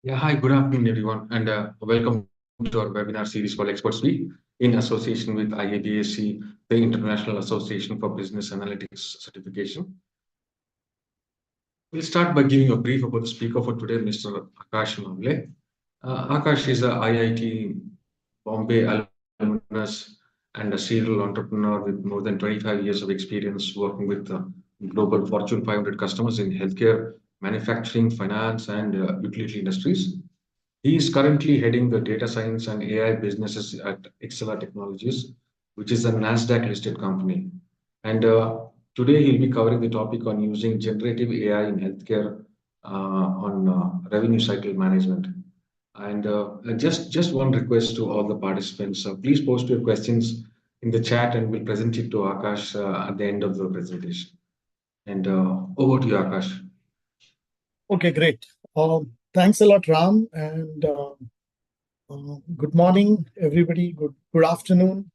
Yeah, hi, good afternoon, everyone, and welcome to our webinar series called Experts Week in association with IABAC, the International Association for Business Analytics Certification. We'll start by giving a brief about the speaker for today, Mr. Akash Mavle. Akash is a IIT Bombay alumnus and a serial entrepreneur with more than 25 years of experience working with global Fortune 500 customers in healthcare, manufacturing, finance, and utility industries. He is currently heading the data science and AI businesses at Excella Technologies, which is a NASDAQ listed company. And today he'll be covering the topic on using generative AI in healthcare on revenue cycle management. And just one request to all the participants: please post your questions in the chat, and we'll present it to Akash at the end of the presentation. And over to you, Akash. Okay, great. Thanks a lot, Ram, and good morning, everybody. Good afternoon.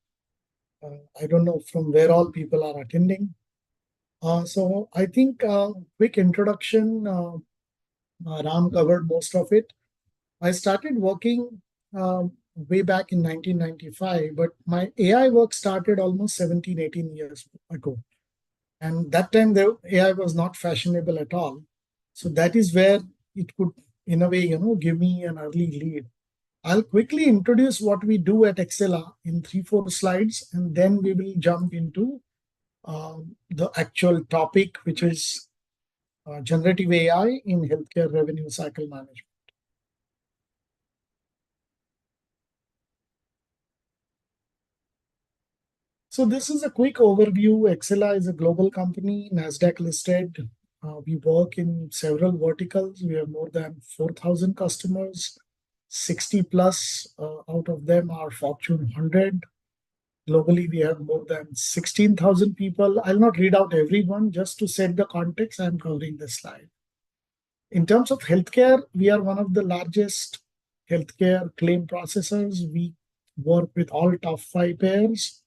I don't know from where all people are attending. So I think quick introduction. Ram covered most of it. I started working way back in 1995, but my AI work started almost 17, 18 years ago. And that time, the AI was not fashionable at all. So that is where it could, in a way, give me an early lead. I'll quickly introduce what we do at Excella in 3-4 slides, and then we will jump into the actual topic, which is generative AI in healthcare revenue cycle management. So this is a quick overview. Excella is a global company, NASDAQ listed. We work in several verticals. We have more than 4,000 customers. 60 plus out of them are Fortune 100. Globally, we have more than 16,000 people. I'll not read out everyone. Just to set the context, I'm covering this slide. In terms of healthcare, we are one of the largest healthcare claim processors. We work with all top 5 payers,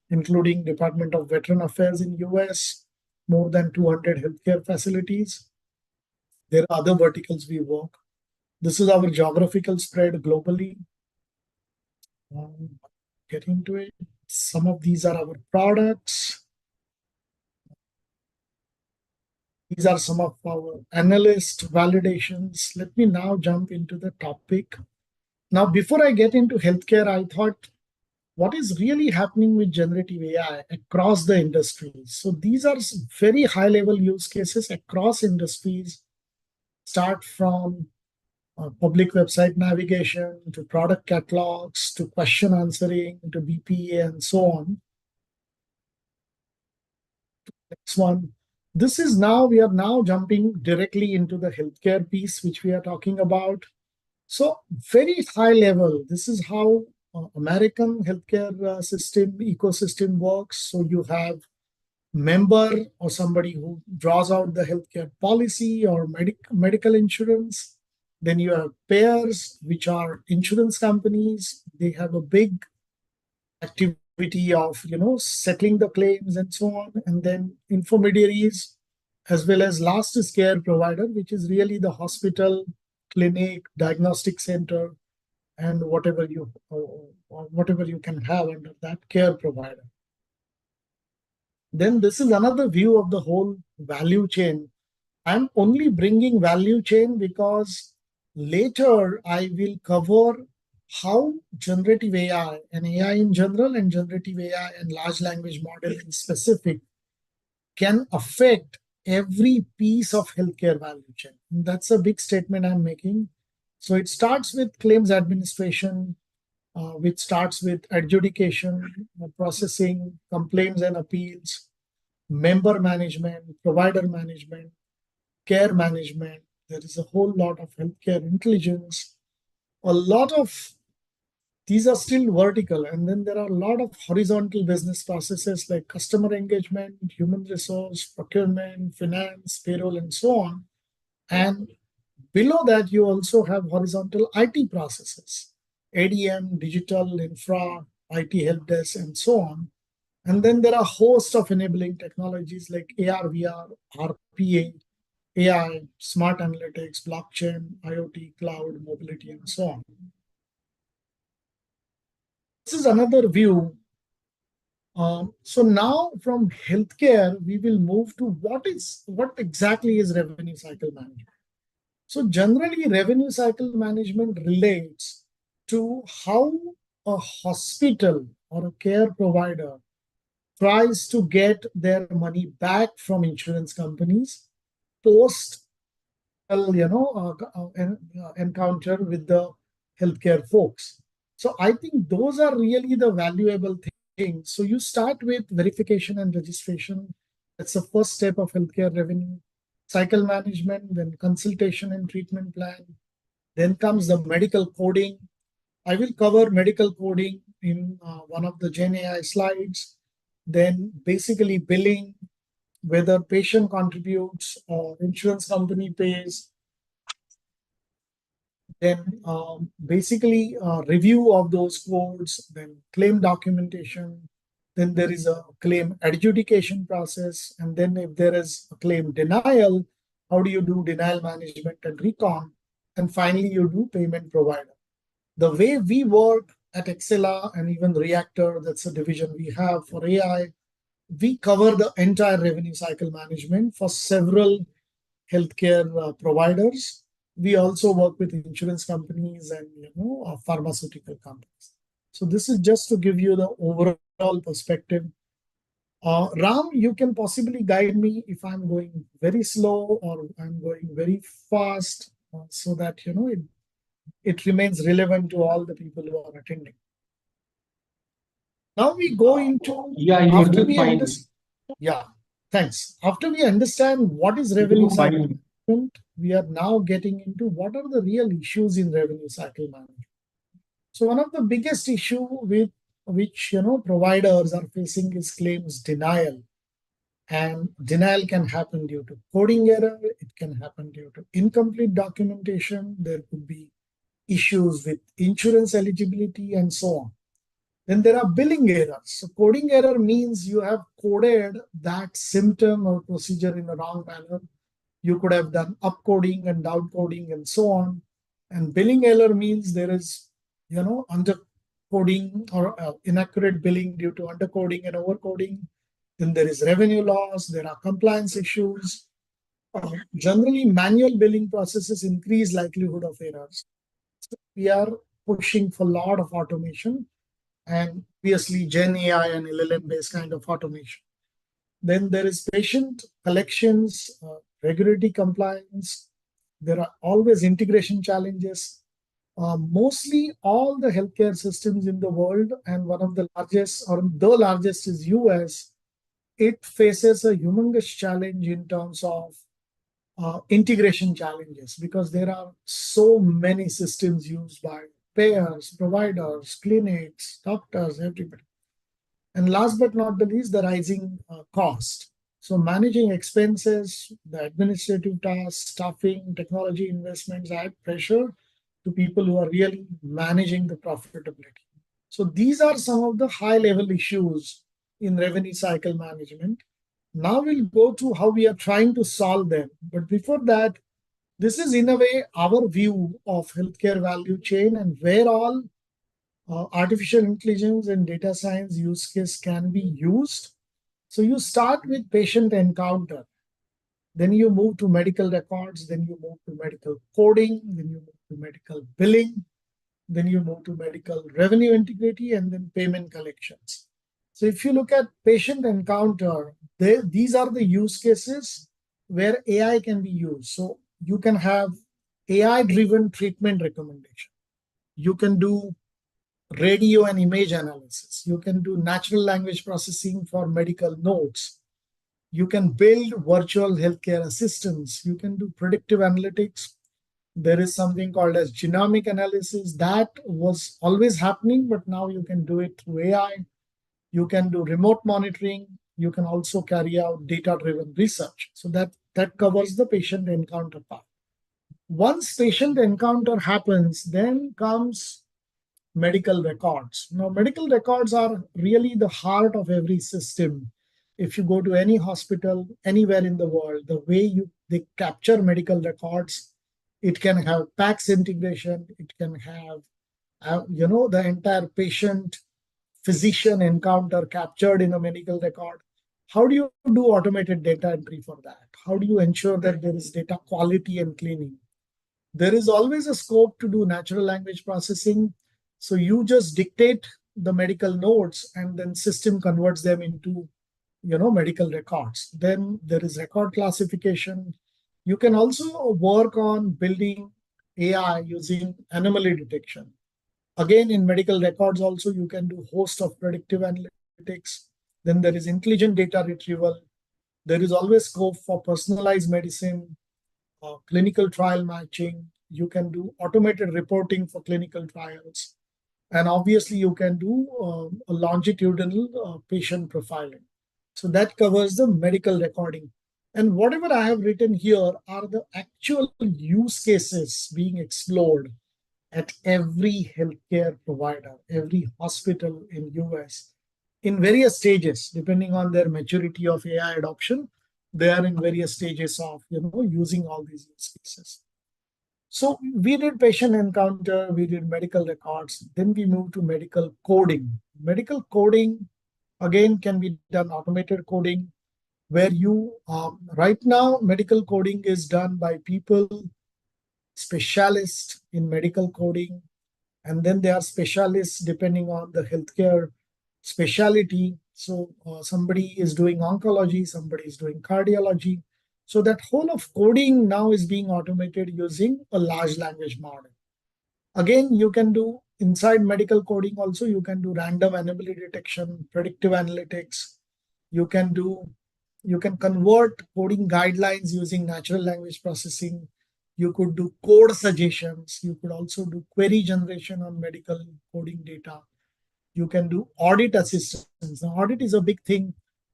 including Department of Veteran Affairs in US, more than 200 healthcare facilities. There are other verticals we work. This is our geographical spread globally. Get into it. Some of these are our products. These are some of our analyst validations. Let me now jump into the topic. Now, before I get into healthcare, I thought, what is really happening with generative AI across the industries? So these are very high-level use cases across industries. Start from public website navigation, to product catalogs, to question answering, to BPA, and so on. Next one. We are now jumping directly into the healthcare piece, which we are talking about. So very high level, this is how American healthcare system ecosystem works. So you have member or somebody who draws out the healthcare policy or medical insurance. Then you have payers, which are insurance companies. They have a big activity of settling the claims and so on. And then intermediaries, as well as last is care provider, which is really the hospital, clinic, diagnostic center, and whatever you can have under that care provider. Then this is another view of the whole value chain. I'm only bringing value chain because later I will cover how generative AI and AI in general and generative AI and large language model in specific can affect every piece of healthcare value chain. And that's a big statement I'm making. So it starts with claims administration, which starts with adjudication, processing, complaints and appeals, member management, provider management, care management. There is a whole lot of healthcare intelligence. A lot of these are still vertical, and then there are a lot of horizontal business processes like customer engagement, human resource, procurement, finance, payroll, and so on. And below that, you also have horizontal IT processes, ADM, digital, infra, IT help desk, and so on. And then there are a host of enabling technologies like AR, VR, RPA, AI, smart analytics, blockchain, IoT, cloud, mobility, and so on. This is another view. So now from healthcare, we will move to what exactly is revenue cycle management. So generally, revenue cycle management relates to how a hospital or a care provider tries to get their money back from insurance companies post encounter with the healthcare folks. So I think those are really the valuable things. So you start with verification and registration. That's the first step of healthcare revenue cycle management, then consultation and treatment plan. Then comes the medical coding. I will cover medical coding in one of the GenAI slides. Then basically billing, whether patient contributes or insurance company pays. Then basically review of those codes, then claim documentation. Then there is a claim adjudication process. And then if there is a claim denial, how do you do denial management and recon? And finally, you do payment provider. The way we work at Excella and even Reactor, that's a division we have for AI, we cover the entire revenue cycle management for several healthcare providers. We also work with insurance companies and pharmaceutical companies. So this is just to give you the overall perspective. Ram, you can possibly guide me if I'm going very slow or I'm going very fast, so that it remains relevant to all the people who are attending. Now we go into after we understand. Yeah, thanks. After we understand what is revenue cycle management, we are now getting into what are the real issues in revenue cycle management. So one of the biggest issue with which providers are facing is claims denial. And denial can happen due to coding error, it can happen due to incomplete documentation, there could be issues with insurance eligibility, and so on. Then there are billing errors. So coding error means you have coded that symptom or procedure in a wrong manner. You could have done upcoding and downcoding and so on. And billing error means there is, undercoding or inaccurate billing due to undercoding and overcoding. Then there is revenue loss. There are compliance issues. Generally, manual billing processes increase likelihood of errors. So we are pushing for a lot of automation, and obviously Gen AI and LLM-based kind of automation. Then there is patient collections, regulatory compliance. There are always integration challenges. Mostly all the healthcare systems in the world, and one of the largest or the largest is US, it faces a humongous challenge in terms of integration challenges, because there are so many systems used by payers, providers, clinics, doctors, everybody. And last but not the least, the rising cost. So managing expenses, the administrative tasks, staffing, technology investments add pressure to people who are really managing the profitability. So these are some of the high-level issues in revenue cycle management. Now we'll go to how we are trying to solve them. But before that, this is in a way our view of healthcare value chain and where all artificial intelligence and data science use case can be used. So you start with patient encounter, then you move to medical records, then you move to medical coding, then you move to medical billing, then you move to medical revenue integrity, and then payment collections. So if you look at patient encounter, these are the use cases where AI can be used. So you can have AI-driven treatment recommendation. You can do radio and image analysis. You can do natural language processing for medical notes. You can build virtual healthcare assistants. You can do predictive analytics. There is something called as genomic analysis that was always happening, but now you can do it through AI. You can do remote monitoring. You can also carry out data-driven research. So that covers the patient encounter part. Once patient encounter happens, then comes medical records. Now, medical records are really the heart of every system. if you go to any hospital anywhere in the world, the way they capture medical records, it can have PACS integration, it can have the entire patient physician encounter captured in a medical record. How do you do automated data entry for that? How do you ensure that there is data quality and cleaning? There is always a scope to do natural language processing. So you just dictate the medical notes and then system converts them into medical records. Then there is record classification. You can also work on building AI using anomaly detection. Again, in medical records also, you can do host of predictive analytics. Then there is intelligent data retrieval. There is always scope for personalized medicine, clinical trial matching. You can do automated reporting for clinical trials. And obviously, you can do a longitudinal patient profiling. So that covers the medical recording. And whatever I have written here are the actual use cases being explored at every healthcare provider, every hospital in US, in various stages, depending on their maturity of AI adoption. They are in various stages of using all these use cases. So we did patient encounter, we did medical records, then we moved to medical coding. Medical coding, again, can be done automated coding, where right now, medical coding is done by people, specialists in medical coding, and then there are specialists depending on the healthcare specialty. So somebody is doing oncology, somebody is doing cardiology. So that whole of coding now is being automated using a large language model. Again, you can do inside medical coding also, you can do random anomaly detection, predictive analytics. You can convert coding guidelines using natural language processing. You could do code suggestions. You could also do query generation on medical coding data. You can do audit assistance. Now, audit is a big thing.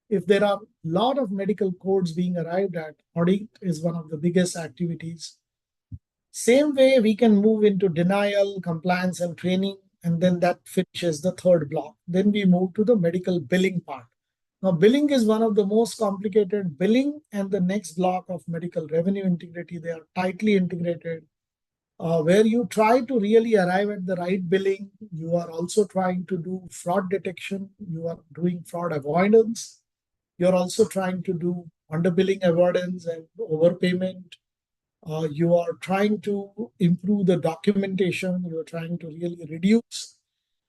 If there are a lot of medical codes being arrived at, audit is one of the biggest activities. Same way, we can move into denial, compliance, and training, and then that finishes the third block. Then we move to the medical billing part. Now, billing is one of the most complicated. Billing and the next block of medical revenue integrity, they are tightly integrated, where you try to really arrive at the right billing. You are also trying to do fraud detection. You are doing fraud avoidance. You're also trying to do underbilling avoidance and overpayment. You are trying to improve the documentation. You are trying to really reduce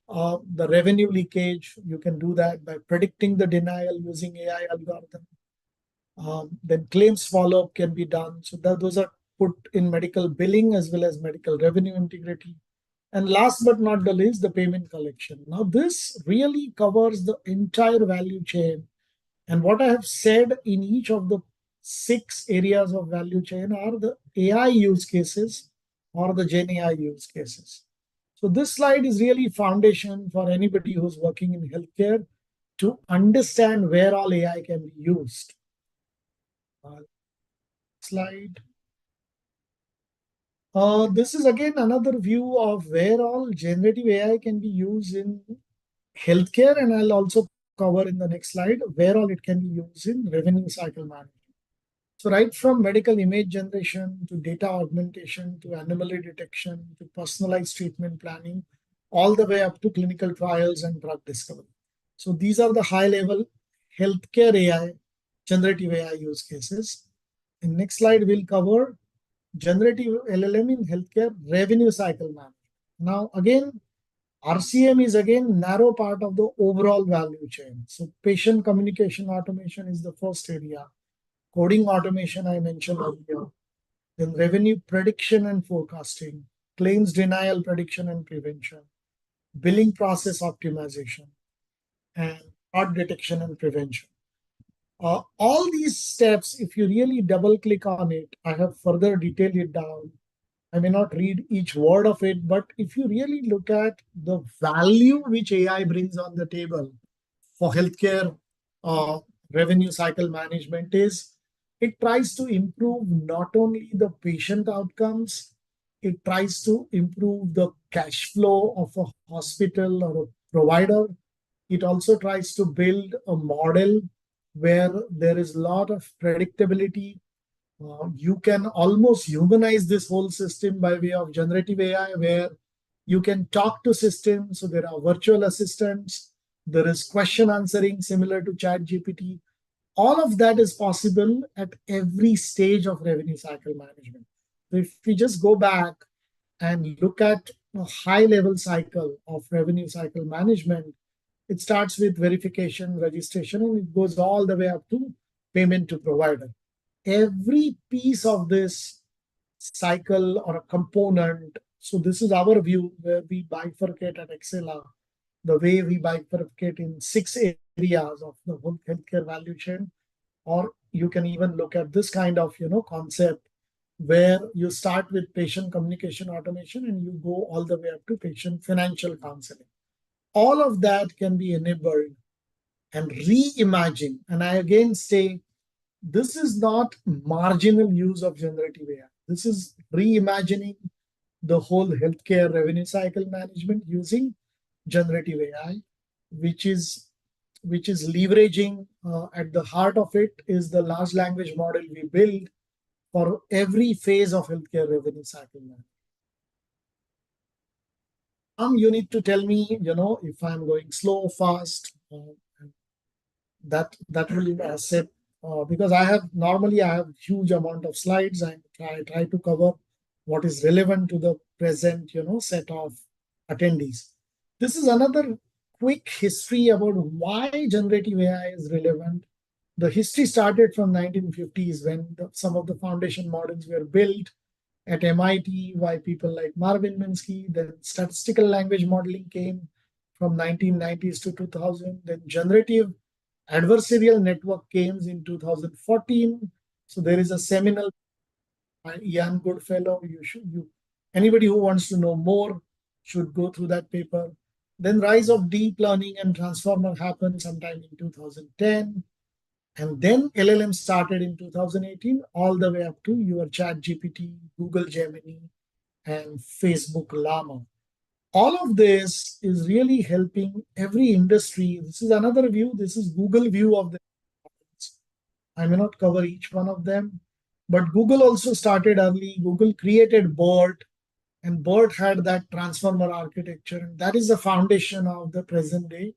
the revenue leakage. You can do that by predicting the denial using AI algorithm. Then claims follow-up can be done. So those are put in medical billing as well as medical revenue integrity. And last but not the least, the payment collection. Now, this really covers the entire value chain. And what I have said in each of the 6 areas of value chain are the AI use cases or the GenAI use cases. So this slide is really foundation for anybody who's working in healthcare to understand where all AI can be used. Slide. This is again another view of where all generative AI can be used in healthcare, and I'll also cover in the next slide where all it can be used in revenue cycle management. So right from medical image generation to data augmentation to anomaly detection to personalized treatment planning, all the way up to clinical trials and drug discovery. So these are the high-level healthcare AI, generative AI use cases. In next slide, we'll cover generative LLM in healthcare revenue cycle management. Now, again, RCM is again narrow part of the overall value chain. So patient communication automation is the first area. Coding automation I mentioned earlier. Then revenue prediction and forecasting, claims denial prediction and prevention, billing process optimization, and fraud detection and prevention. All these steps, if you really double click on it, I have further detailed it down. I may not read each word of it, but if you really look at the value which AI brings on the table for healthcare revenue cycle management is it tries to improve not only the patient outcomes, it tries to improve the cash flow of a hospital or a provider. It also tries to build a model where there is a lot of predictability. You can almost humanize this whole system by way of generative AI, where you can talk to systems. So there are virtual assistants. There is question answering similar to Chat GPT. All of that is possible at every stage of revenue cycle management. So if we just go back and look at a high level cycle of revenue cycle management, it starts with verification, registration, and it goes all the way up to payment to provider. Every piece of this cycle or a component. So this is our view where we bifurcate at Excella, the way we bifurcate in 6 areas of the whole healthcare value chain. Or you can even look at this kind of concept where you start with patient communication automation and you go all the way up to patient financial counseling. All of that can be enabled and reimagined. And I again say, this is not marginal use of generative AI. This is reimagining the whole healthcare revenue cycle management using generative AI, which is leveraging at the heart of it is the large language model we build for every phase of healthcare revenue cycle management. You need to tell me, if I'm going slow, fast. That will set because I have huge amount of slides. I try to cover what is relevant to the present set of attendees. This is another quick history about why generative AI is relevant. The history started from 1950s when some of the foundation models were built at MIT by people like Marvin Minsky. Then statistical language modeling came from 1990s to 2000. Then generative adversarial network came in 2014. So there is a seminal by Ian Goodfellow. Anybody who wants to know more should go through that paper. Then rise of deep learning and transformer happened sometime in 2010. And then LLM started in 2018, all the way up to your Chat GPT, Google Gemini, and Facebook Llama. All of this is really helping every industry. This is another view. This is Google view of the. I may not cover each one of them, but Google also started early. Google created BERT, and BERT had that transformer architecture. And that is the foundation of the present day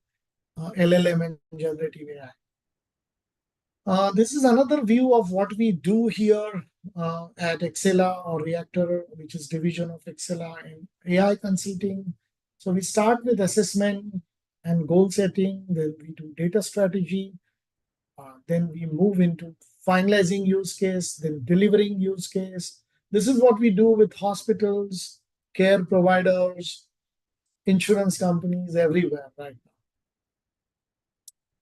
LLM and generative AI. This is another view of what we do here at Excella or Reactor, which is division of Excella in AI consulting. So we start with assessment and goal setting, then we do data strategy, then we move into finalizing use case, then delivering use case. This is what we do with hospitals, care providers, insurance companies everywhere right now.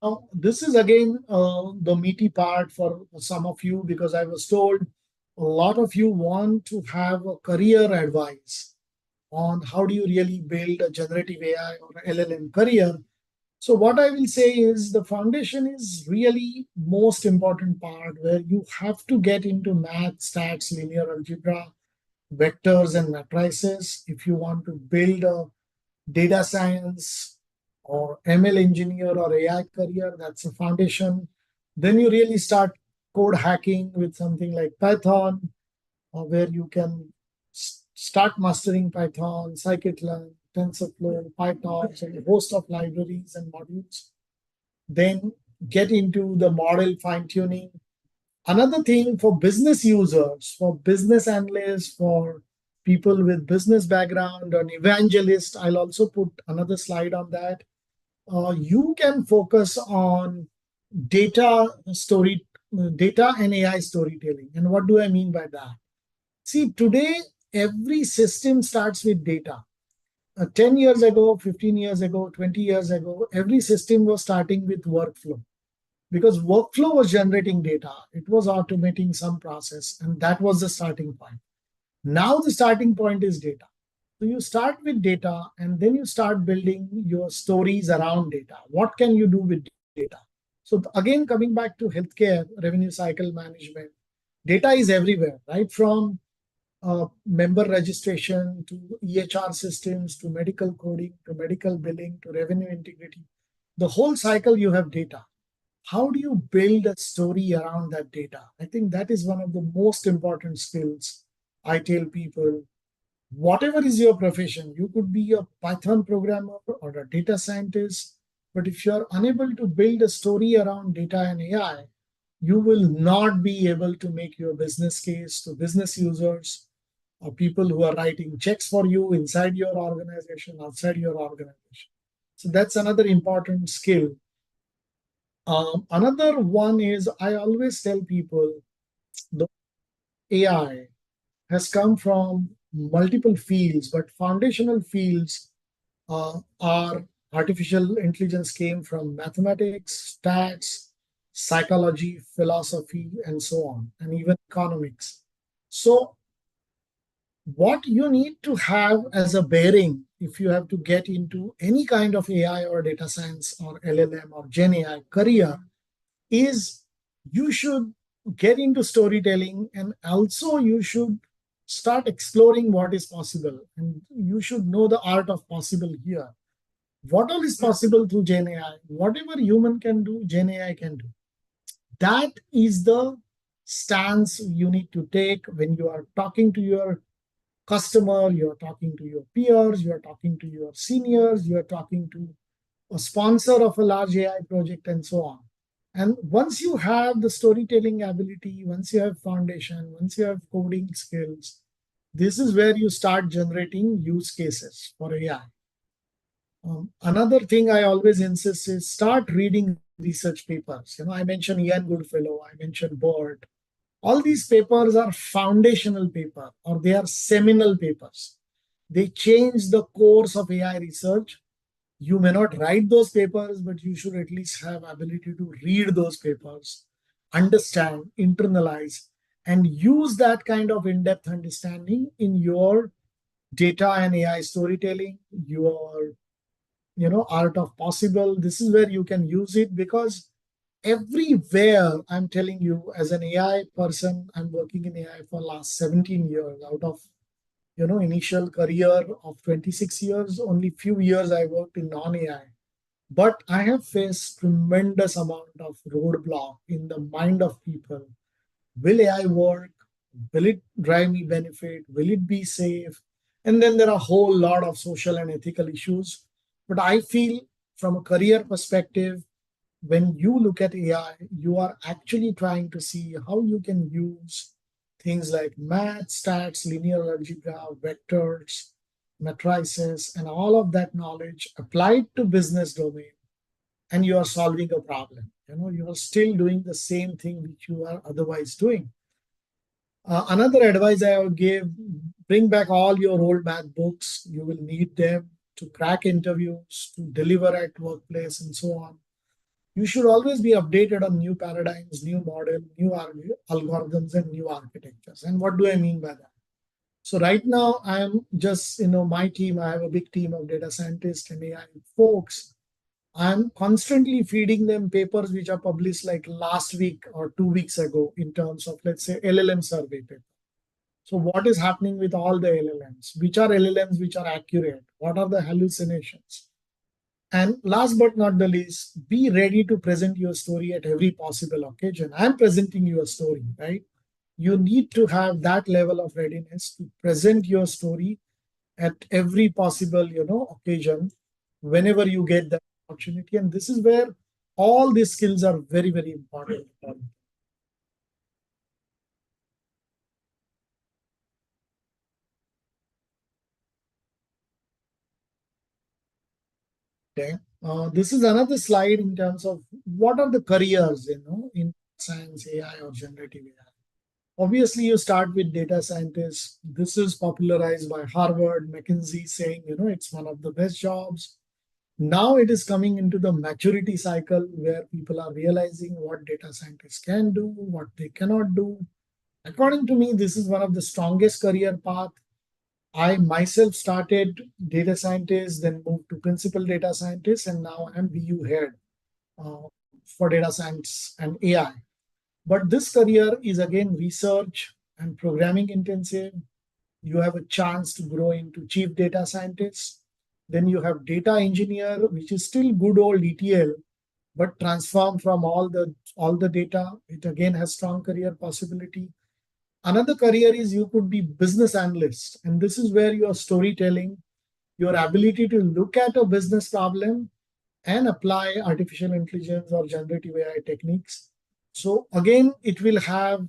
Now, this is again the meaty part for some of you, because I was told a lot of you want to have a career advice on how do you really build a generative AI or LLM career. So what I will say is the foundation is really most important part, where you have to get into math, stats, linear algebra, vectors and matrices if you want to build a data science or ML engineer or AI career. That's a foundation. Then you really start code hacking with something like Python, where you can start mastering Python, scikit-learn, TensorFlow, PyTorch, and a host of libraries and modules. Then get into the model fine-tuning. Another thing for business users, for business analysts, for people with business background, an evangelist, I'll also put another slide on that. You can focus on data and AI storytelling. And what do I mean by that? See, today, every system starts with data. 10 years ago, 15 years ago, 20 years ago, every system was starting with workflow, because workflow was generating data. It was automating some process, and that was the starting point. Now the starting point is data. So you start with data, and then you start building your stories around data. What can you do with data? So again, coming back to healthcare revenue cycle management, data is everywhere, right? From member registration to EHR systems to medical coding to medical billing to revenue integrity. The whole cycle you have data. how do you build a story around that data? I think that is one of the most important skills. I tell people, whatever is your profession, you could be a Python programmer or a data scientist, but if you're unable to build a story around data and AI, you will not be able to make your business case to business users or people who are writing checks for you inside your organization, outside your organization. So that's another important skill. Another one is, I always tell people the AI has come from multiple fields, but foundational fields are artificial intelligence came from mathematics, stats, psychology, philosophy, and so on, and even economics. So what you need to have as a bearing if you have to get into any kind of AI or data science or LLM or Gen AI career is you should get into storytelling, and also you should start exploring what is possible. And you should know the art of possible here. What all is possible through Gen AI? Whatever human can do, Gen AI can do. That is the stance you need to take when you are talking to your customer, you're talking to your peers, you're talking to your seniors, you're talking to a sponsor of a large AI project, and so on. And once you have the storytelling ability, once you have foundation, once you have coding skills, this is where you start generating use cases for AI. Another thing I always insist is start reading research papers. I mentioned Ian Goodfellow, I mentioned Burt. All these papers are foundational paper or they are seminal papers. They change the course of AI research. You may not write those papers, but you should at least have ability to read those papers, understand, internalize, and use that kind of in-depth understanding in your data and AI storytelling, your art of possible. This is where you can use it, because everywhere, I'm telling you, as an AI person, I'm working in AI for last 17 years. Out of initial career of 26 years, only few years I worked in non-AI. But I have faced tremendous amount of roadblock in the mind of people. Will AI work? Will it drive me benefit? Will it be safe? And then there are a whole lot of social and ethical issues. But I feel from a career perspective, when you look at AI, you are actually trying to see how you can use things like math, stats, linear algebra, vectors, matrices, and all of that knowledge applied to business domain, and you are solving a problem. You are still doing the same thing which you are otherwise doing. Another advice I would give: bring back all your old math books. You will need them to crack interviews, to deliver at workplace, and so on. You should always be updated on new paradigms, new model, new algorithms, and new architectures. And what do I mean by that? So right now, I am just, my team, I have a big team of data scientists and AI folks. I'm constantly feeding them papers which are published like last week or 2 weeks ago in terms of, let's say, LLM survey paper. So what is happening with all the LLMs? Which are LLMs which are accurate? What are the hallucinations? And last but not the least, be ready to present your story at every possible occasion. I'm presenting you a story, right? You need to have that level of readiness to present your story at every possible, occasion, whenever you get the opportunity. And this is where all these skills are very, very important. Okay. This is another slide in terms of what are the careers, in science, AI, or generative AI. Obviously, you start with data scientists. This is popularized by Harvard, McKinsey, saying, it's one of the best jobs. Now it is coming into the maturity cycle where people are realizing what data scientists can do, what they cannot do. According to me, this is one of the strongest career path. I myself started data scientist, then moved to principal data scientist, and now I'm BU head uh, for data science and AI. But this career is again research and programming intensive. You have a chance to grow into chief data scientist. Then you have data engineer, which is still good old ETL, but transform from all the data. It again has strong career possibility. Another career is you could be business analyst, and this is where your storytelling, your ability to look at a business problem and apply artificial intelligence or generative AI techniques. So again, it will have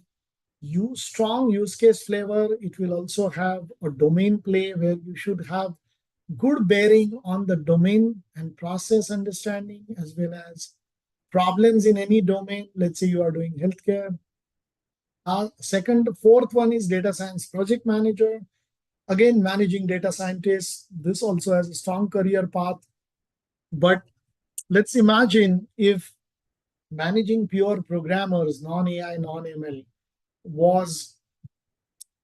strong use case flavor. It will also have a domain play where you should have good bearing on the domain and process understanding, as well as problems in any domain. Let's say you are doing healthcare. Fourth one is data science project manager. Again, managing data scientists. This also has a strong career path. But let's imagine if managing pure programmers, non-AI, non-ML, was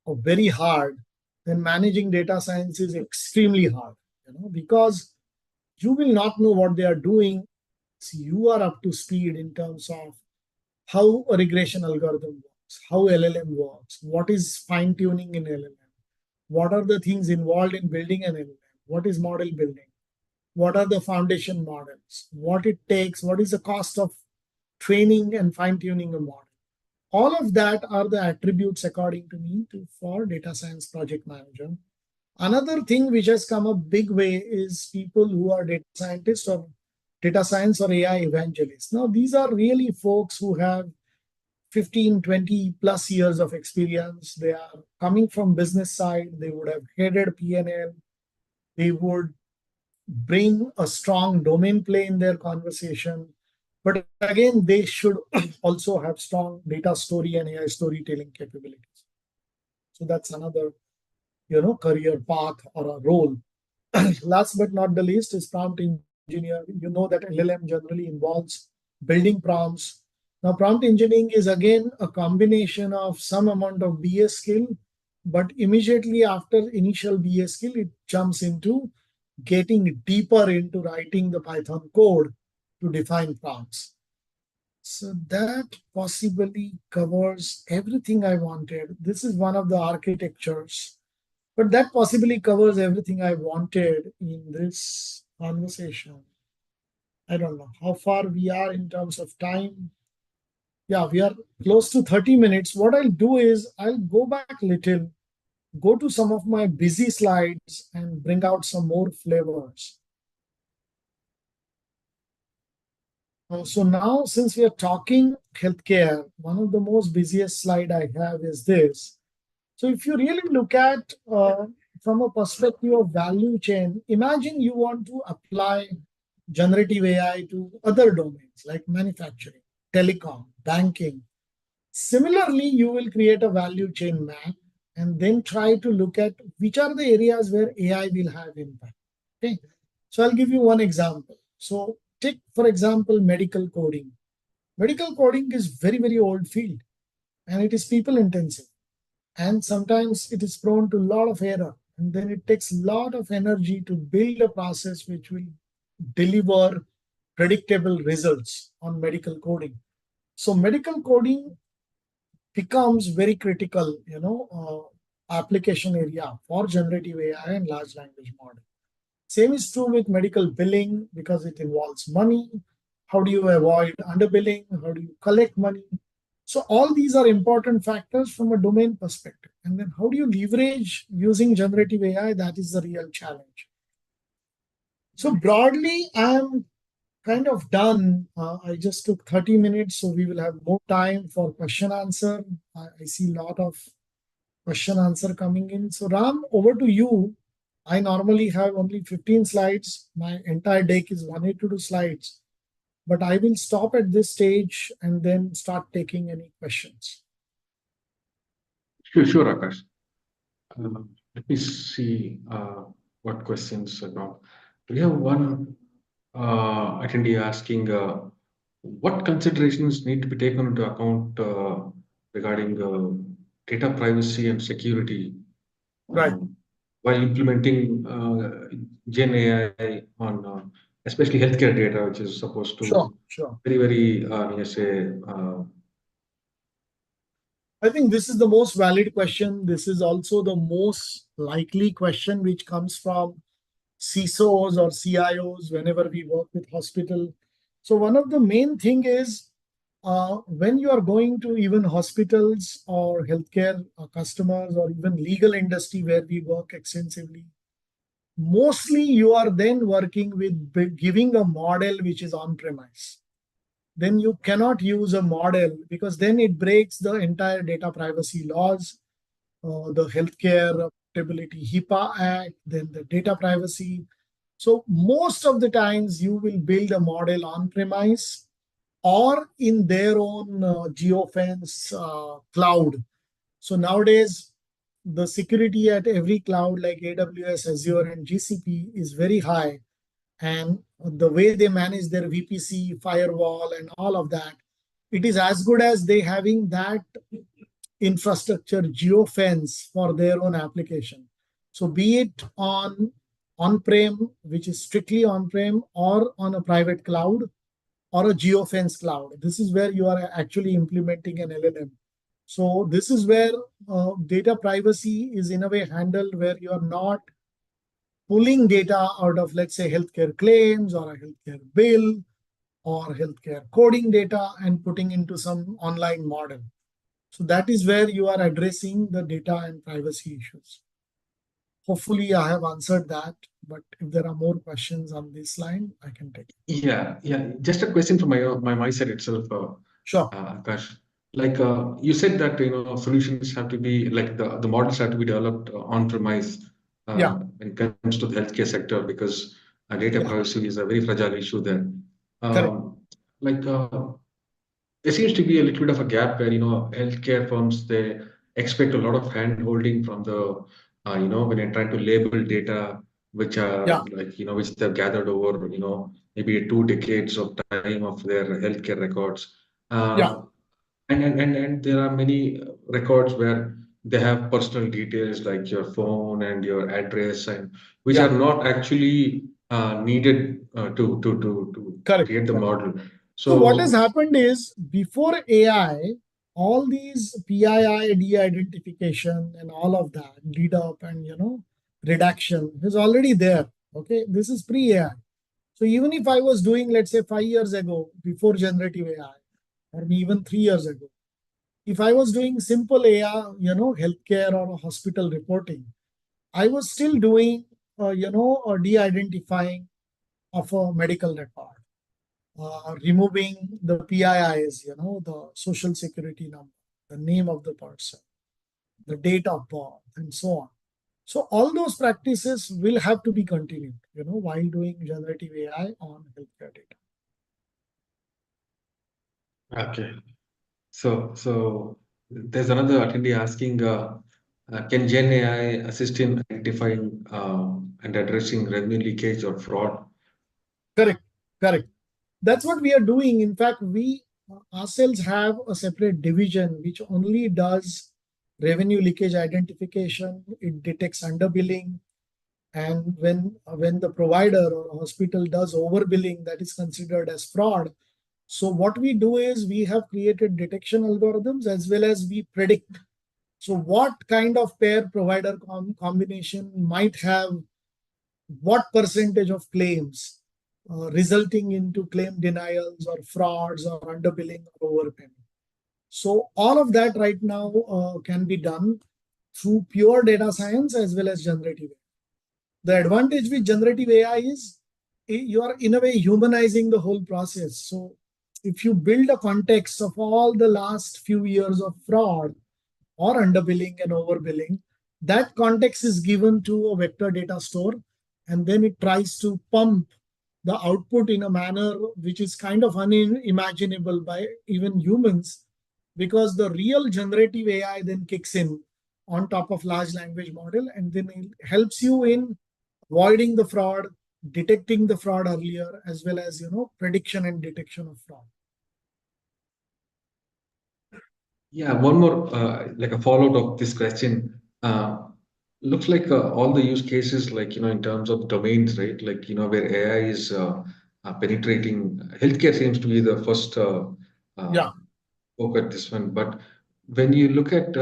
very hard, then managing data science is extremely hard, because you will not know what they are doing. So you are up to speed in terms of how a regression algorithm works, how LLM works, what is fine tuning in LLM, what are the things involved in building an LLM, what is model building, what are the foundation models, what it takes, what is the cost of training and fine tuning a model. All of that are the attributes, according to me, for data science project manager. Another thing which has come a big way is people who are data scientists or data science or AI evangelists. Now, these are really folks who have 15, 20 plus years of experience. They are coming from business side. They would have headed P&L. They would bring a strong domain play in their conversation. But again, they should also have strong data story and AI storytelling capabilities. So that's another, career path or a role. Last but not the least is prompt engineer. You know that LLM generally involves building prompts. Now, prompt engineering is again a combination of some amount of BS skill, but immediately after initial BS skill, it jumps into getting deeper into writing the Python code to define prompts. So that possibly covers everything I wanted. This is one of the architectures, but that possibly covers everything I wanted in this conversation. I don't know how far we are in terms of time. Yeah, we are close to 30 minutes. What I'll do is I'll go back a little, go to some of my busy slides and bring out some more flavors. So now, since we are talking healthcare, one of the most busiest slide I have is this. So if you really look at from a perspective of value chain, imagine you want to apply generative AI to other domains like manufacturing, telecom, banking. Similarly, you will create a value chain map and then try to look at which are the areas where AI will have impact. Okay, so I'll give you one example. So take, for example, medical coding. Medical coding is very, very old field, and it is people intensive. And sometimes it is prone to a lot of error. And then it takes a lot of energy to build a process which will deliver predictable results on medical coding. So medical coding becomes very critical, application area for generative AI and large language model. Same is true with medical billing because it involves money. How do you avoid underbilling? How do you collect money? So all these are important factors from a domain perspective. And then how do you leverage using generative AI? That is the real challenge. So broadly, I'm kind of done. I just took 30 minutes, so we will have more time for question answer. I see a lot of question answer coming in. So Ram, over to you. I normally have only 15 slides. My entire deck is 182 slides. But I will stop at this stage and then start taking any questions. Sure, Akash. Let me see what questions are now. We have one attendee asking what considerations need to be taken into account regarding data privacy and security Right. while implementing Gen AI on especially healthcare data, which is supposed to very, very, I think this is the most valid question. This is also the most likely question which comes from CISOs or CIOs whenever we work with hospital. So one of the main thing is when you are going to even hospitals or healthcare customers or even legal industry where we work extensively, mostly you are then working with giving a model which is on premise. Then you cannot use a model because then it breaks the entire data privacy laws, the healthcare portability HIPAA Act, then the data privacy. So most of the times you will build a model on premise or in their own geofence cloud. So nowadays, the security at every cloud like AWS, Azure, and GCP is very high. And the way they manage their VPC, firewall, and all of that, it is as good as they having that infrastructure geofence for their own application. So be it on-prem, which is strictly on-prem, or on a private cloud, or a geofence cloud. This is where you are actually implementing an LLM. So this is where data privacy is in a way handled where you are not pulling data out of, let's say, healthcare claims or a healthcare bill or healthcare coding data and putting into some online model. So that is where you are addressing the data and privacy issues. Hopefully, I have answered that. But if there are more questions on this line, I can take it. Yeah. Just a question from my side itself, Sure. Akash. Like you said that solutions have to be like the models have to be developed on premise Yeah. when it comes to the healthcare sector because data Yeah. privacy is a very fragile issue there. Correct. Like there seems to be a little bit of a gap where healthcare firms they expect a lot of hand holding from the when they're trying to label data which are Yeah. like which they've gathered over maybe 2 decades of time of their healthcare records Yeah. and there are many records where they have personal details like your phone and your address and which Yeah. are not actually needed to Correct. create the Correct. model. So what has So happened is before AI, all these PII de-identification and all of that, DDoP and redaction is already there. Okay, this is pre-AI. So even if I was doing, let's say, 5 years ago, before generative AI, or even 3 years ago, if I was doing simple AI, healthcare or hospital reporting, I was still doing, a de-identifying of a medical record, removing the PIIs, the social security number, the name of the person, the date of birth, and so on. So all those practices will have to be continued, while doing generative AI on healthcare data. okay. So there's another attendee asking, can Gen AI assist in identifying and addressing revenue leakage or fraud? Correct, correct. That's what we are doing. In fact, we ourselves have a separate division which only does revenue leakage identification. It detects underbilling, and when the provider or hospital does overbilling, that is considered as fraud. So what we do is we have created detection algorithms as well as we predict. So what kind of pair provider combination might have what percentage of claims resulting into claim denials or frauds or underbilling or overpayment. So all of that right now can be done through pure data science as well as generative AI. The advantage with generative AI is you are in a way humanizing the whole process. So if you build a context of all the last few years of fraud or underbilling and overbilling, that context is given to a vector data store, and then it tries to pump the output in a manner which is kind of unimaginable by even humans, because the real generative AI then kicks in on top of large language model, and then it helps you in avoiding the fraud, detecting the fraud earlier, as well as prediction and detection of fraud. Yeah, one more like a follow-up of this question. Looks like all the use cases, like in terms of domains, right? Like where AI is penetrating. Healthcare seems to be the first uh, Yeah, poke at this one. But when you look at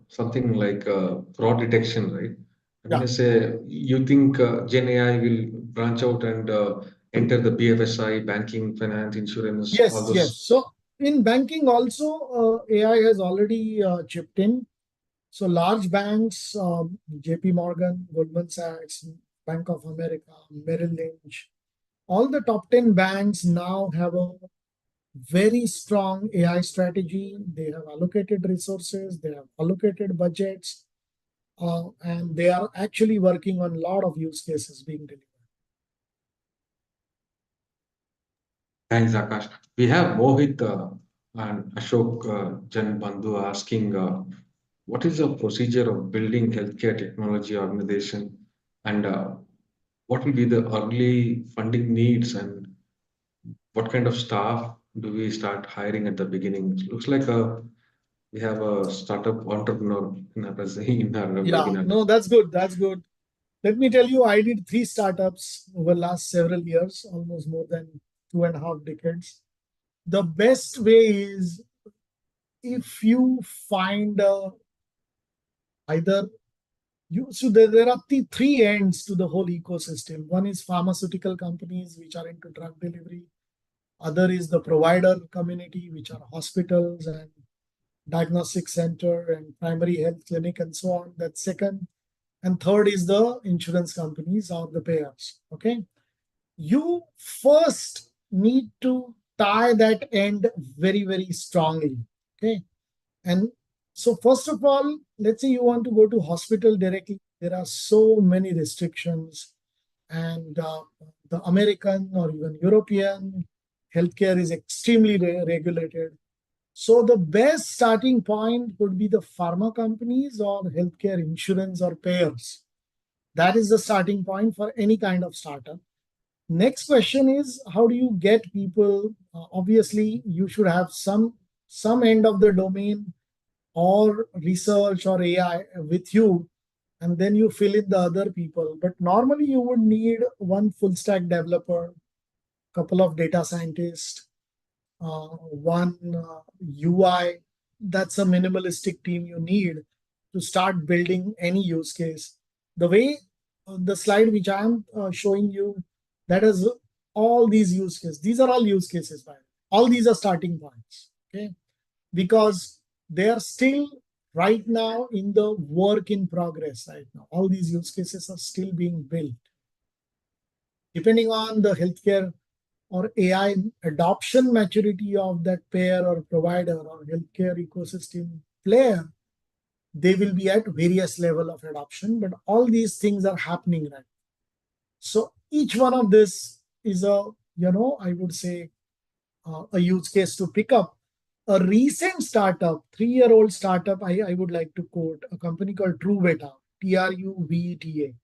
something like fraud detection, right? I mean, yeah. I say you think Gen AI will branch out and enter the BFSI, banking, finance, insurance, all Yes, yes. those? So in banking also, AI has already chipped in. So large banks, JP Morgan, Goldman Sachs, Bank of America, Merrill Lynch, all the top 10 banks now have a very strong AI strategy. They have allocated resources, they have allocated budgets, and they are actually working on a lot of use cases being delivered. Thanks, Akash. We have Mohit and Ashok Jan Bandhu asking, what is the procedure of building healthcare technology organization, and what will be the early funding needs, and what kind of staff do we start hiring at the beginning? It looks like we have a startup entrepreneur in our, in our Yeah, webinar. no, that's good. That's good. Let me tell you, I did 3 startups over last several years, almost more than 2.5 decades. The best way is if you find either you, so there are the 3 ends to the whole ecosystem. One is pharmaceutical companies which are into drug delivery. Other is the provider community, which are hospitals and diagnostic center and primary health clinic and so on. That's second. And third is the insurance companies or the payers. Okay. You first need to tie that end very, very strongly. Okay. And so first of all, let's say you want to go to hospital directly. There are so many restrictions, and the American or even European healthcare is extremely regulated. So the best starting point would be the pharma companies or healthcare insurance or payers. That is the starting point for any kind of startup. Next question is, how do you get people? Obviously, you should have some end of the domain or research or AI with you, and then you fill in the other people. But normally you would need one full stack developer, couple of data scientists, one UI. That's a minimalistic team you need to start building any use case. The way the slide which I am showing you, that is all these use cases. These are all use cases, by the way. All these are starting points, okay? Because they are still right now in the work in progress right now. All these use cases are still being built. Depending on the healthcare or AI adoption maturity of that payer or provider or healthcare ecosystem player, they will be at various level of adoption, but all these things are happening right. So each one of this is a, I would say, a use case to pick up. A recent startup, 3-year-old startup, I would like to quote a company called Truveta, Truveta.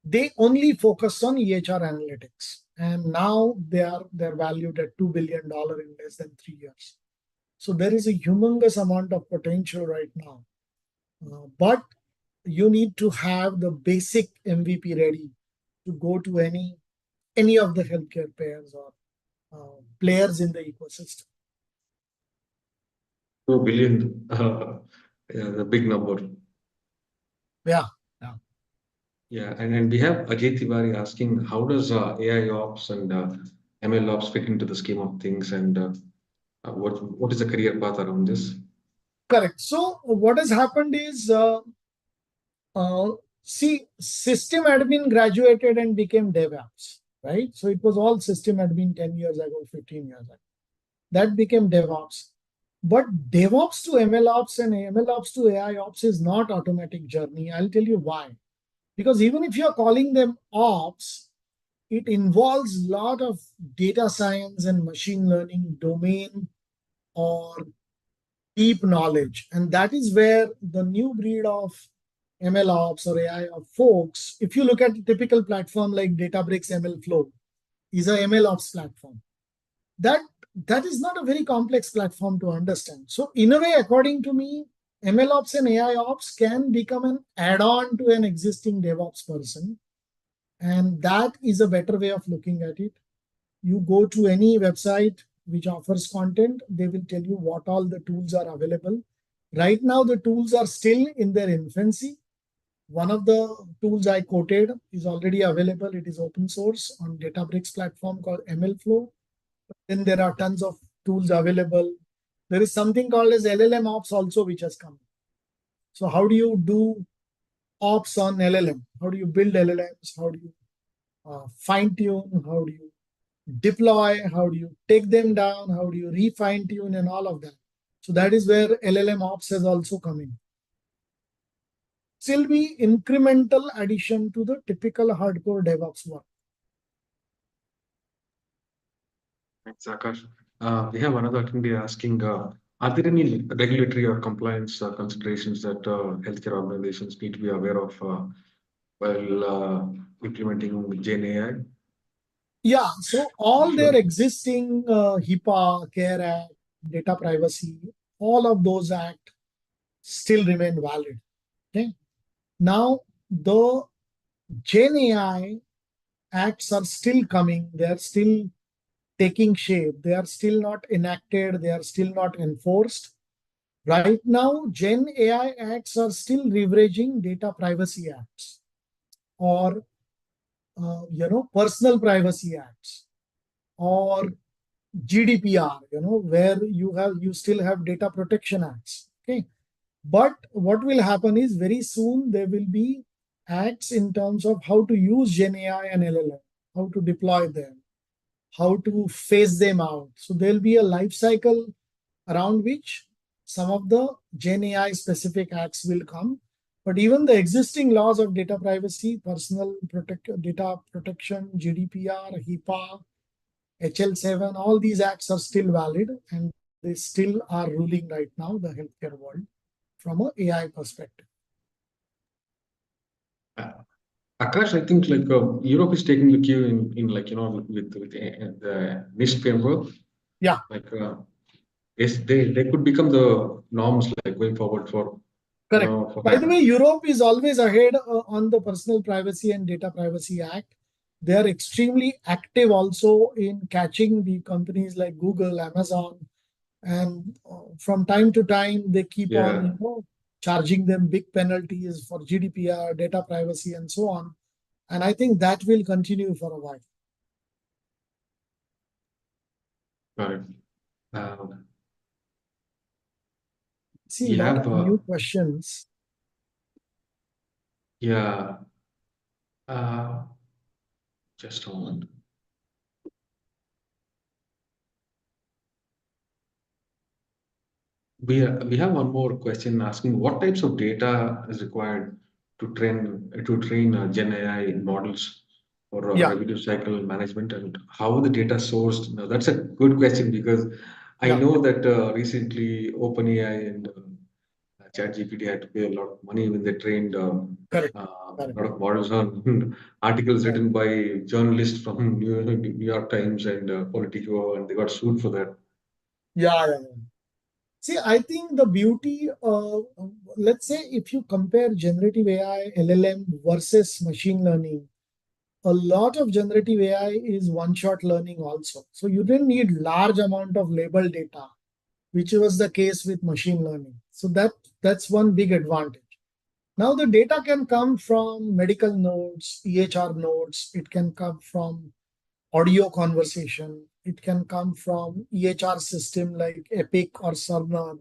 They only focused on EHR analytics, and now they're valued at $2 billion in less than 3 years. So there is a humongous amount of potential right now, but you need to have the basic MVP ready to go to any of the healthcare payers or players in the ecosystem. 2 billion, yeah, the big number. Yeah. Yeah, and we have Ajay Tiwari asking, how does AI ops and ML ops fit into the scheme of things, and what is the career path around this? Correct. So what has happened is, see, system admin graduated and became DevOps, right? So it was all system admin 10 years ago, 15 years ago. That became DevOps. But DevOps to ML ops and ML ops to AI ops is not automatic journey. I'll tell you why. Because even if you're calling them ops, it involves a lot of data science and machine learning domain or deep knowledge. And that is where the new breed of ML ops or AI of folks, if you look at a typical platform like Databricks ML Flow, is a ML ops platform. That is not a very complex platform to understand. So in a way, according to me, ML ops and AI ops can become an add-on to an existing DevOps person. And that is a better way of looking at it. You go to any website which offers content, they will tell you what all the tools are available. Right now, the tools are still in their infancy. One of the tools I quoted is already available. It is open source on Databricks platform called MLflow. Then there are tons of tools available. There is something called as LLM Ops also, which has come. So how do you do ops on LLM? How do you build LLMs? How do you fine tune? How do you deploy? How do you take them down? How do you refine tune and all of that? So that is where LLM Ops has also come in. Still be incremental addition to the typical hardcore DevOps work. Thanks, Akash. We have another attendee asking, are there any regulatory or compliance considerations that healthcare organizations need to be aware of while implementing GenAI? Yeah, so all their Sure. existing HIPAA, CARE Act, data privacy, all of those acts still remain valid. Okay. Now the GenAI acts are still coming. They are still taking shape. They are still not enacted. They are still not enforced. Right now, Gen AI acts are still leveraging data privacy acts or personal privacy acts or GDPR, where you still have data protection acts. Okay. But what will happen is very soon there will be acts in terms of how to use Gen AI and LLM, how to deploy them, how to phase them out. So there'll be a life cycle around which some of the Gen AI specific acts will come. But even the existing laws of data privacy, data protection, GDPR, HIPAA, HL7, all these acts are still valid and they still are ruling right now the healthcare world from an AI perspective. Akash, I think like Europe is taking the cue in like with the NIST framework. Yeah, Like yes, they could become the norms like going forward for correct. for By the that. way, Europe is always ahead on the Personal Privacy and Data Privacy Act. They are extremely active also in catching the companies like Google, Amazon, and from time to time they keep on Yeah, charging them big penalties for GDPR, data privacy, and so on. And I think that will continue for a while. correct. Um, See, a we lot have of new questions. yeah. Uh, just a moment. We have one more question asking what types of data is required to train Gen AI models for Yeah, revenue cycle management and how the data sourced. Now that's a good question because I yeah, know that recently OpenAI and ChatGPT had to pay a lot of money when they trained correct, a correct, lot of models on articles correct. written by journalists from New York Times and Politico, and they got sued for that. Yeah, yeah, yeah. See, I think the beauty, let's say if you compare generative AI, LLM versus machine learning, a lot of generative AI is one-shot learning also. So you didn't need large amount of label data, which was the case with machine learning. So that's one big advantage. Now the data can come from medical notes, EHR notes. It can come from audio conversation. It can come from EHR system like Epic or Cerner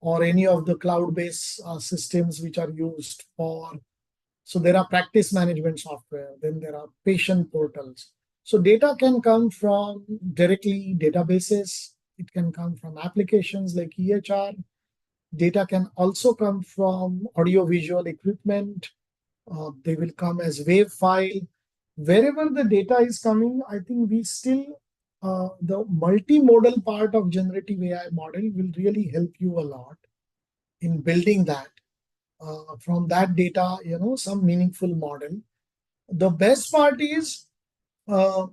or any of the cloud-based systems which are used for. So there are practice management software, then there are patient portals. So data can come from directly databases. It can come from applications like EHR. Data can also come from audio-visual equipment. They will come as WAV file. Wherever the data is coming, I think we still, the multimodal part of generative AI model will really help you a lot in building that. From that data, some meaningful model. The best part is uh,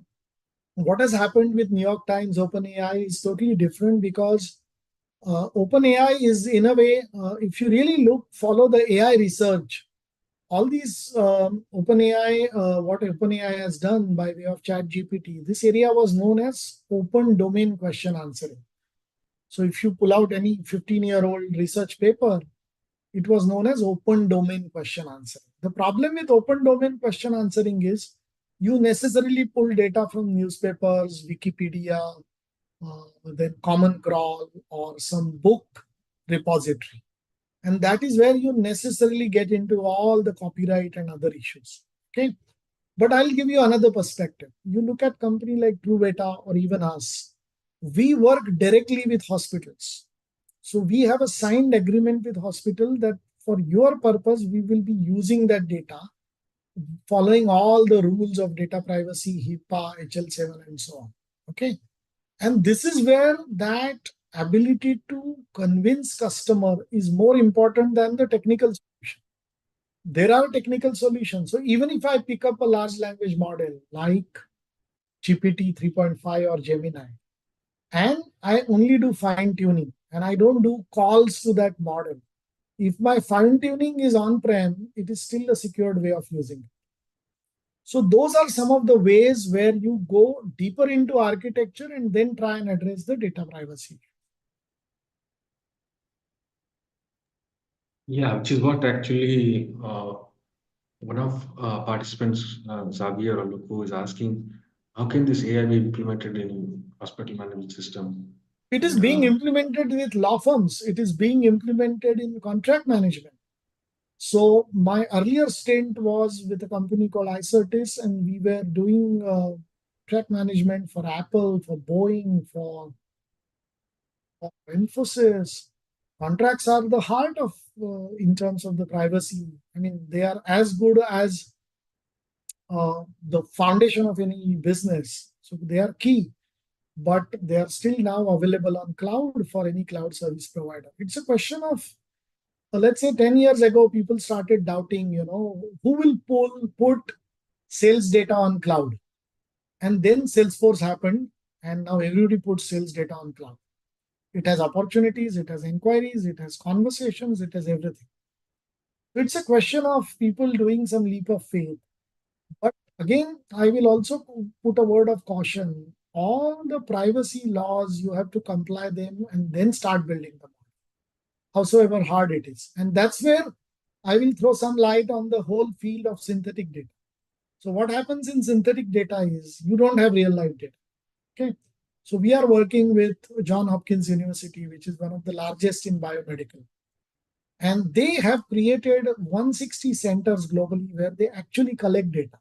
what has happened with New York Times OpenAI is totally different because OpenAI is in a way, if you really follow the AI research, all these what OpenAI has done by way of ChatGPT, this area was known as open domain question answering. So if you pull out any 15-year-old research paper, It was known as open domain question answering. The problem with open domain question answering is you necessarily pull data from newspapers, Wikipedia, then Common Crawl, or some book repository. And that is where you necessarily get into all the copyright and other issues. Okay. But I'll give you another perspective. You look at company like TrueBeta or even us. We work directly with hospitals. So we have a signed agreement with hospital that for your purpose, we will be using that data, following all the rules of data privacy, HIPAA, HL7, and so on. Okay. And this is where that ability to convince customer is more important than the technical solution. There are technical solutions. So even if I pick up a large language model like GPT 3.5 or Gemini, and I only do fine tuning and I don't do calls to that model, if my fine tuning is on-prem, it is still a secured way of using it. So those are some of the ways where you go deeper into architecture and then try and address the data privacy. Yeah, which is what actually one of participants, Xavier Oluku, is asking, how can this AI be implemented in hospital management system? It is And being implemented with law firms. It is being implemented in contract management. So my earlier stint was with a company called Icertis, and we were doing track management for Apple, for Boeing, for Infosys. Contracts are the heart of in terms of the privacy. I mean, they are as good as the foundation of any business. So they are key, but they are still now available on cloud for any cloud service provider. It's a question of, let's say 10 years ago, people started doubting, who will put sales data on cloud? And then Salesforce happened, and now everybody puts sales data on cloud. It has opportunities, it has inquiries, it has conversations, it has everything. It's a question of people doing some leap of faith. But again, I will also put a word of caution. All the privacy laws, you have to comply them and then start building them, howsoever hard it is. And that's where I will throw some light on the whole field of synthetic data. So what happens in synthetic data is you don't have real life data. Okay. So we are working with Johns Hopkins University, which is one of the largest in biomedical. And they have created 160 centers globally where they actually collect data.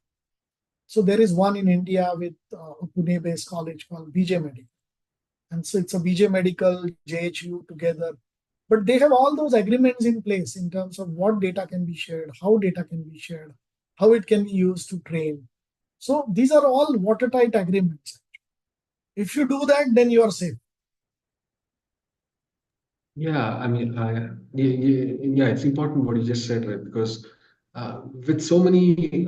So there is one in India with a Pune-based college called BJ Medical. And so it's a BJ Medical, JHU together. But they have all those agreements in place in terms of what data can be shared, how data can be shared, how it can be used to train. So these are all watertight agreements. If you do that, then you are safe. yeah, I mean, yeah, it's important what you just said, right? Because with so many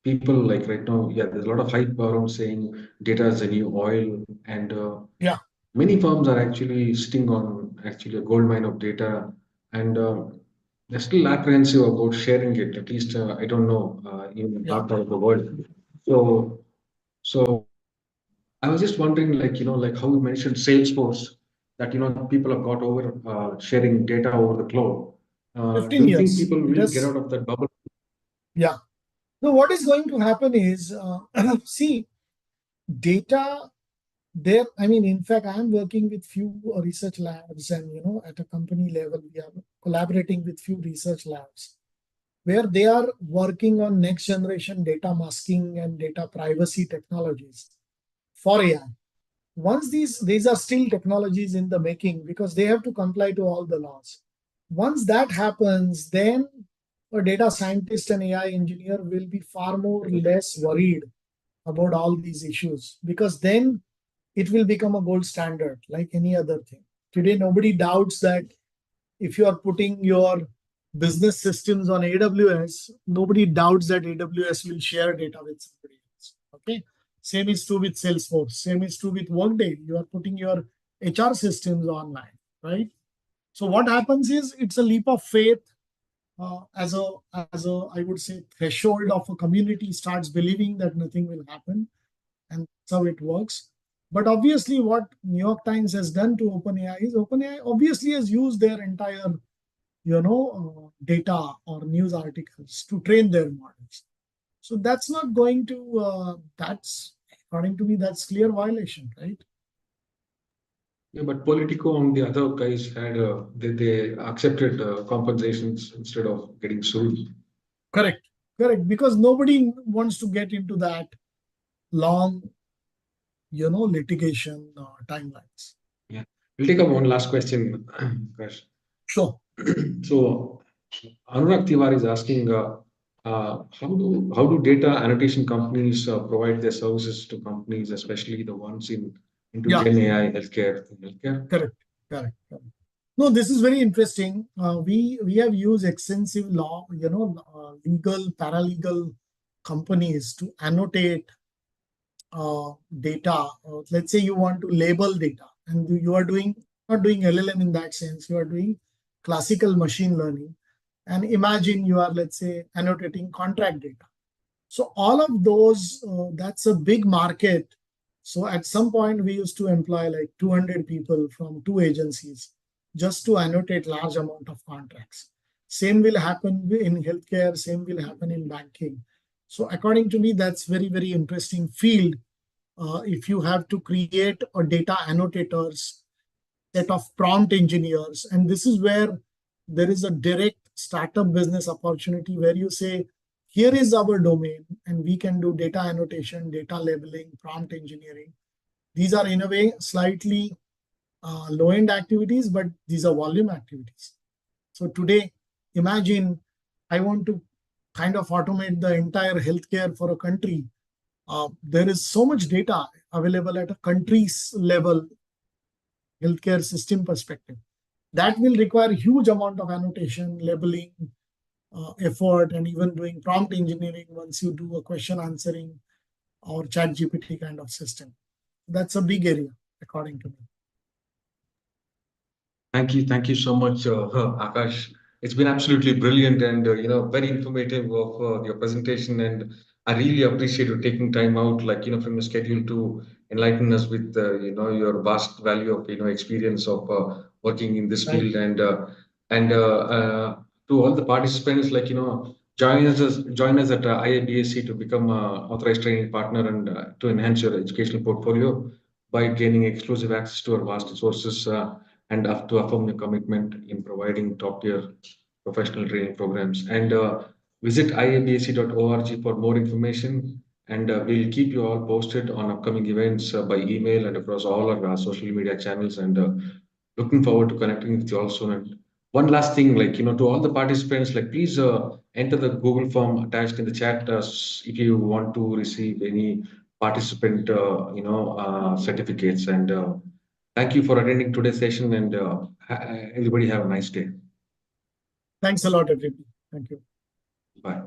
people, like right now, yeah, there's a lot of hype around saying data is the new oil, and Yeah. many firms are actually sitting on actually a gold mine of data, and they're still apprehensive about sharing it. At least I don't know, in Yeah. our part of the world. So I was just wondering, like, like how you mentioned Salesforce, that, people have got over sharing data over the cloud. Do 15 you think years. people It will get has, out of that bubble? yeah. So what is going to happen is, see, data there, I mean, in fact, I'm working with few research labs, and at a company level, we are collaborating with few research labs where they are working on next generation data masking and data privacy technologies for AI. Once these are still technologies in the making because they have to comply to all the laws. Once that happens, then a data scientist and AI engineer will be far more less worried about all these issues, because then it will become a gold standard like any other thing. Today, nobody doubts that if you are putting your business systems on AWS, nobody doubts that AWS will share data with somebody else. Okay. Same is true with Salesforce. Same is true with Workday. You are putting your HR systems online, right? So what happens is it's a leap of faith, as a I would say threshold of a community starts believing that nothing will happen, and that's how it works. But obviously, what New York Times has done to OpenAI is OpenAI obviously has used their entire data or news articles to train their models. So that's not going to, that's, according to me, that's clear violation, right? Yeah, but Politico and the other guys had they accepted compensations instead of getting sued. Correct. Correct. Because nobody wants to get into that long, litigation timelines. Yeah, we'll take up one last question, Kash. Sure. So Anurag Tiwari is asking, how do data annotation companies provide their services to companies, especially the ones into Yeah. Gen AI healthcare? Correct. Correct. Correct. No, this is very interesting. We have used extensive law, legal, paralegal companies to annotate data. Let's say you want to label data, and you are doing not doing LLM in that sense. You are doing classical machine learning. And imagine you are, let's say, annotating contract data. So all of those, that's a big market. So at some point, we used to employ like 200 people from 2 agencies just to annotate large amount of contracts. Same will happen in healthcare. Same will happen in banking. So according to me, that's very, very interesting field. If you have to create a data annotators, set of prompt engineers, and this is where there is a direct startup business opportunity where you say, here is our domain, and we can do data annotation, data labeling, prompt engineering. These are, in a way, slightly low-end activities, but these are volume activities. So today, imagine I want to kind of automate the entire healthcare for a country. There is so much data available at a country's level healthcare system perspective. That will require huge amount of annotation, labeling, effort, and even doing prompt engineering once you do a question answering or chat GPT kind of system. That's a big area, according to me. Thank you so much, Akash. It's been absolutely brilliant and very informative of your presentation, and I really appreciate you taking time out, like from your schedule to enlighten us with your vast value of experience of working in this Thank field, you. and to all the participants, like join us at IABSC to become authorized training partner and to enhance your educational portfolio by gaining exclusive access to our vast resources. And to affirm your commitment in providing top-tier professional training programs. And visit iabc.org for more information. And we'll keep you all posted on upcoming events by email and across all our social media channels. And looking forward to connecting with you all soon. And one last thing, like to all the participants, like please enter the Google form attached in the chat if you want to receive any participant, certificates and. Thank you for attending today's session, and everybody have a nice day. Thanks a lot, everybody. Thank you. Bye.